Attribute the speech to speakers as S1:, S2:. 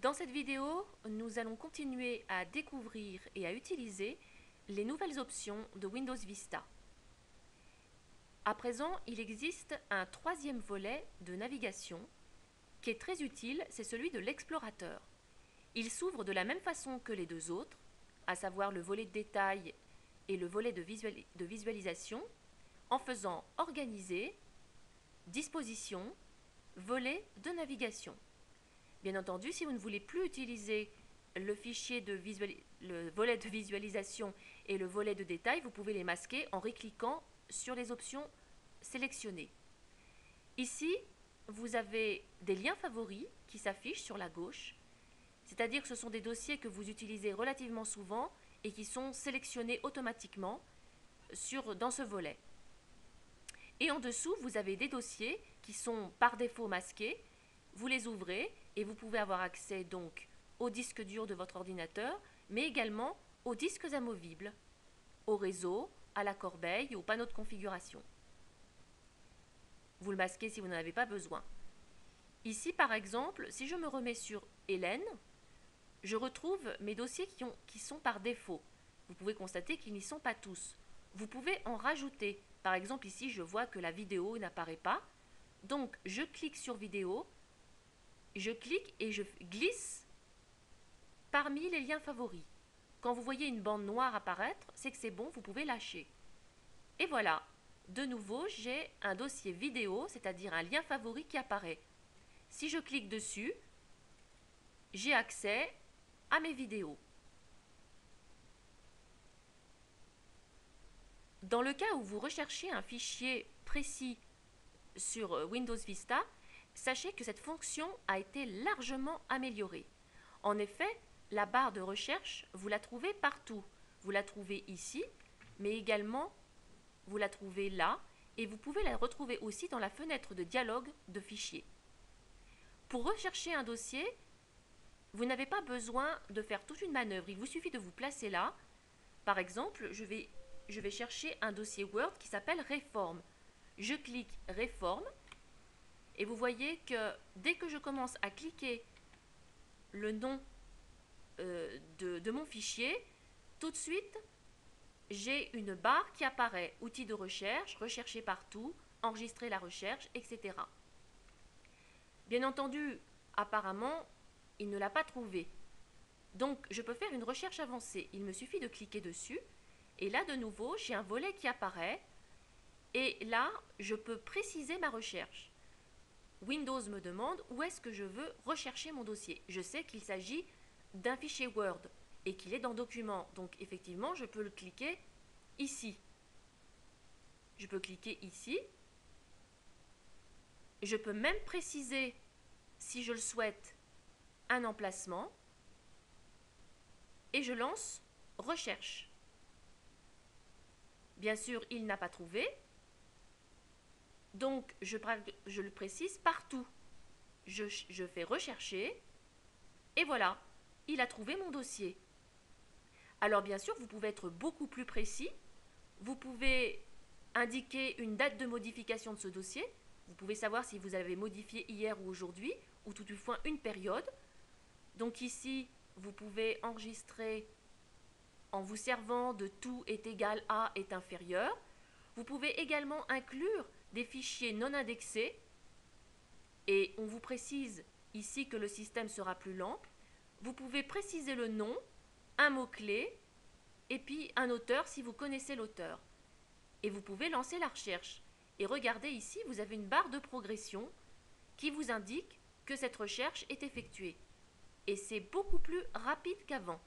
S1: Dans cette vidéo, nous allons continuer à découvrir et à utiliser les nouvelles options de Windows Vista. À présent, il existe un troisième volet de navigation qui est très utile, c'est celui de l'explorateur. Il s'ouvre de la même façon que les deux autres, à savoir le volet de détail et le volet de visualisation, en faisant organiser, disposition, volet de navigation. Bien entendu, si vous ne voulez plus utiliser le volet de visualisation et le volet de détail, vous pouvez les masquer en recliquant sur les options sélectionnées. Ici, vous avez des liens favoris qui s'affichent sur la gauche, c'est-à-dire que ce sont des dossiers que vous utilisez relativement souvent et qui sont sélectionnés automatiquement dans ce volet. Et en dessous, vous avez des dossiers qui sont par défaut masqués. Vous les ouvrez et vous pouvez avoir accès donc au disque dur de votre ordinateur, mais également aux disques amovibles, au réseau, à la corbeille, au panneau de configuration. Vous le masquez si vous n'en avez pas besoin. Ici, par exemple, si je me remets sur Hélène, je retrouve mes dossiers qui sont par défaut. Vous pouvez constater qu'ils n'y sont pas tous. Vous pouvez en rajouter. Par exemple, ici, je vois que la vidéo n'apparaît pas. Donc, je clique sur vidéo, je clique et je glisse parmi les liens favoris. Quand vous voyez une bande noire apparaître, c'est que c'est bon, vous pouvez lâcher. Et voilà, de nouveau, j'ai un dossier vidéo, c'est-à-dire un lien favori qui apparaît. Si je clique dessus, j'ai accès à mes vidéos. Dans le cas où vous recherchez un fichier précis sur Windows Vista, sachez que cette fonction a été largement améliorée. En effet, la barre de recherche, vous la trouvez partout. Vous la trouvez ici, mais également vous la trouvez là, et vous pouvez la retrouver aussi dans la fenêtre de dialogue de fichiers. Pour rechercher un dossier, vous n'avez pas besoin de faire toute une manœuvre, il vous suffit de vous placer là. Par exemple, je vais chercher un dossier Word qui s'appelle Reform. Je clique Reform, et vous voyez que dès que je commence à cliquer le nom de mon fichier, tout de suite, j'ai une barre qui apparaît, outils de recherche, rechercher partout, enregistrer la recherche, etc. Bien entendu, apparemment, il ne l'a pas trouvé. Donc, je peux faire une recherche avancée. Il me suffit de cliquer dessus, et là, de nouveau, j'ai un volet qui apparaît, et là, je peux préciser ma recherche. Windows me demande où est-ce que je veux rechercher mon dossier. Je sais qu'il s'agit d'un fichier Word et qu'il est dans Documents. Donc effectivement, je peux le cliquer ici. Je peux cliquer ici. Je peux même préciser, si je le souhaite, un emplacement. Et je lance Recherche. Bien sûr, il n'a pas trouvé. Donc, je le précise partout. Je fais rechercher et voilà, il a trouvé mon dossier. Alors bien sûr, vous pouvez être beaucoup plus précis. Vous pouvez indiquer une date de modification de ce dossier. Vous pouvez savoir si vous avez modifié hier ou aujourd'hui, ou tout du moins une période. Donc ici, vous pouvez enregistrer en vous servant de tout est égal à est inférieur. Vous pouvez également inclure des fichiers non indexés, et on vous précise ici que le système sera plus lent. Vous pouvez préciser le nom, un mot-clé, et puis un auteur si vous connaissez l'auteur. Et vous pouvez lancer la recherche. Et regardez ici, vous avez une barre de progression qui vous indique que cette recherche est effectuée. Et c'est beaucoup plus rapide qu'avant.